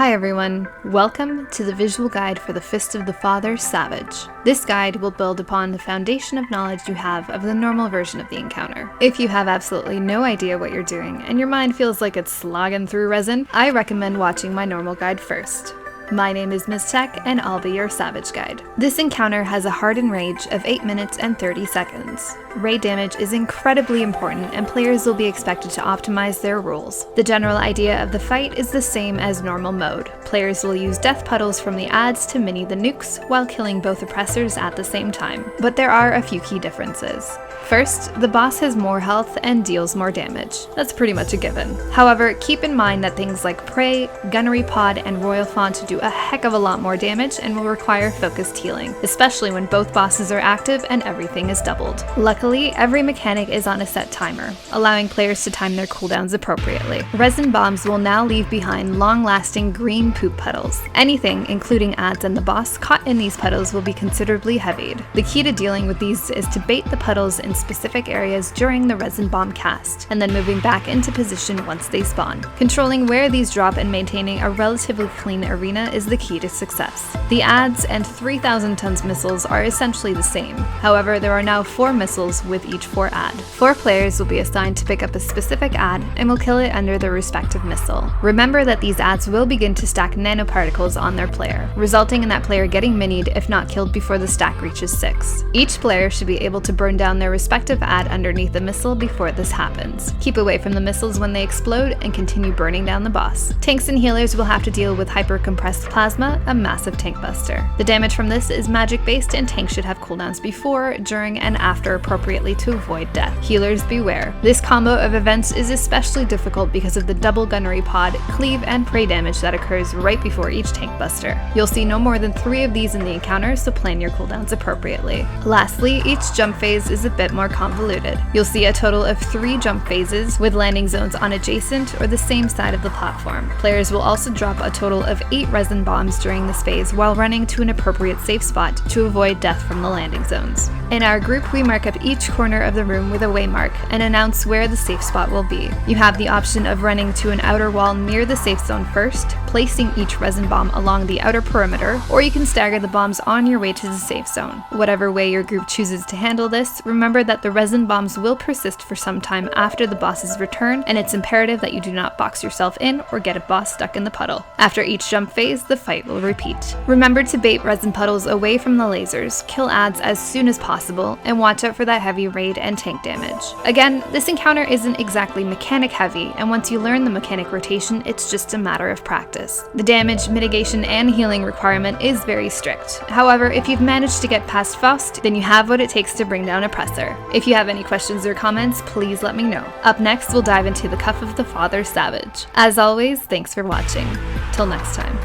Hi everyone, welcome to the visual guide for the Fist of the Father Savage. This guide will build upon the foundation of knowledge you have of the normal version of the encounter. If you have absolutely no idea what you're doing and your mind feels like it's slogging through resin, I recommend watching my normal guide first. My name is Ms. Tech, and I'll be your Savage Guide. This encounter has a hardened rage of 8 minutes and 30 seconds. Raid damage is incredibly important, and players will be expected to optimize their rules. The general idea of the fight is the same as normal mode. Players will use death puddles from the adds to mini the nukes, while killing both oppressors at the same time. But there are a few key differences. First, the boss has more health and deals more damage. That's pretty much a given. However, keep in mind that things like Prey, Gunnery Pod, and Royal Font do a heck of a lot more damage and will require focused healing, especially when both bosses are active and everything is doubled. Luckily, every mechanic is on a set timer, allowing players to time their cooldowns appropriately. Resin Bombs will now leave behind long-lasting green poop puddles. Anything, including adds and the boss, caught in these puddles will be considerably heavied. The key to dealing with these is to bait the puddles in specific areas during the Resin Bomb cast, and then moving back into position once they spawn. Controlling where these drop and maintaining a relatively clean arena is the key to success. The adds and 3,000 tons missiles are essentially the same. However, there are now 4 missiles with each 4 add. 4 players will be assigned to pick up a specific add and will kill it under their respective missile. Remember that these adds will begin to stack nanoparticles on their player, resulting in that player getting minied if not killed before the stack reaches 6. Each player should be able to burn down their respective add underneath the missile before this happens. Keep away from the missiles when they explode and continue burning down the boss. Tanks and healers will have to deal with hyper-compressed plasma, a massive tank buster. The damage from this is magic based, and tanks should have cooldowns before, during, and after appropriately to avoid death. Healers beware. This combo of events is especially difficult because of the double gunnery pod, cleave, and prey damage that occurs right before each tank buster. You'll see no more than 3 of these in the encounter, so plan your cooldowns appropriately. Lastly, each jump phase is a bit more convoluted. You'll see a total of 3 jump phases with landing zones on adjacent or the same side of the platform. Players will also drop a total of 8 resin bombs during this phase while running to an appropriate safe spot to avoid death from the landing zones. In our group, we mark up each corner of the room with a waymark and announce where the safe spot will be. You have the option of running to an outer wall near the safe zone first, placing each resin bomb along the outer perimeter, or you can stagger the bombs on your way to the safe zone. Whatever way your group chooses to handle this, remember that the resin bombs will persist for some time after the boss's return, and it's imperative that you do not box yourself in or get a boss stuck in the puddle. After each jump phase, the fight will repeat. Remember to bait resin puddles away from the lasers, kill adds as soon as possible, and watch out for that heavy raid and tank damage. Again, this encounter isn't exactly mechanic heavy, and once you learn the mechanic rotation, it's just a matter of practice. The damage, mitigation, and healing requirement is very strict. However, if you've managed to get past Faust, then you have what it takes to bring down Oppressor. If you have any questions or comments, please let me know. Up next, we'll dive into the Cuff of the Father Savage. As always, thanks for watching. Till next time.